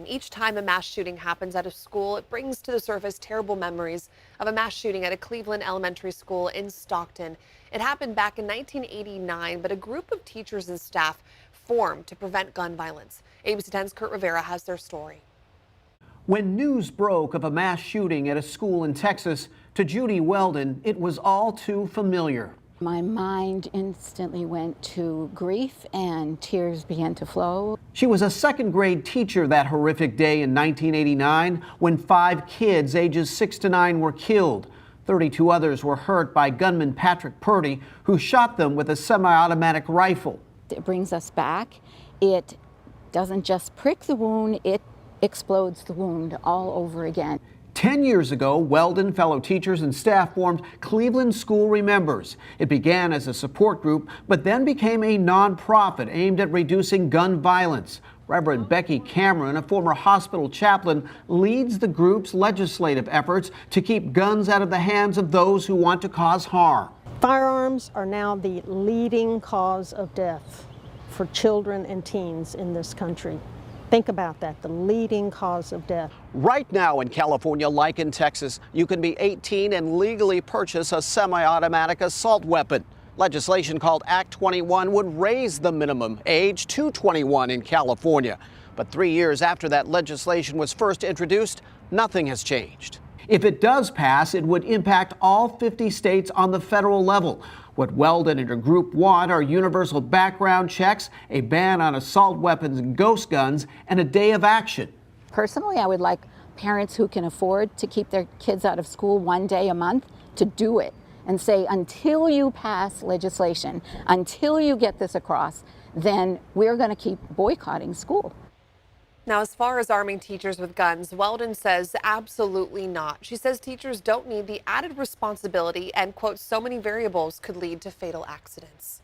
Each time a mass shooting happens at a school, it brings to the surface terrible memories of a mass shooting at a Cleveland elementary school in Stockton. It happened back in 1989, but a group of teachers and staff formed to prevent gun violence. ABC 10's Kurt Rivera has their story. When news broke of a mass shooting at a school in Texas, to Judy Weldon, it was all too familiar. My mind instantly went to grief and tears began to flow. She was a second grade teacher that horrific day in 1989 when 5 kids ages 6 to 9 were killed. 32 others were hurt by gunman Patrick Purdy, who shot them with a semi-automatic rifle. It brings us back. It doesn't just prick the wound, it explodes the wound all over again. 10 years ago, Weldon, fellow teachers and staff formed Cleveland School Remembers. It began as a support group, but then became a nonprofit aimed at reducing gun violence. Reverend Becky Cameron, a former hospital chaplain, leads the group's legislative efforts to keep guns out of the hands of those who want to cause harm. Firearms are now the leading cause of death for children and teens in this country. Think about that, the leading cause of death. Right now in California, like in Texas, you can be 18 and legally purchase a semi-automatic assault weapon. Legislation called Act 21 would raise the minimum age to 21 in California. But 3 years after that legislation was first introduced, nothing has changed. If it does pass, it would impact all 50 states on the federal level. What Weldon and her group want are universal background checks, a ban on assault weapons and ghost guns, and a day of action. Personally, I would like parents who can afford to keep their kids out of school one day a month to do it and say, until you pass legislation, until you get this across, then we're going to keep boycotting school. Now, as far as arming teachers with guns, Weldon says absolutely not. She says teachers don't need the added responsibility and, quote, so many variables could lead to fatal accidents.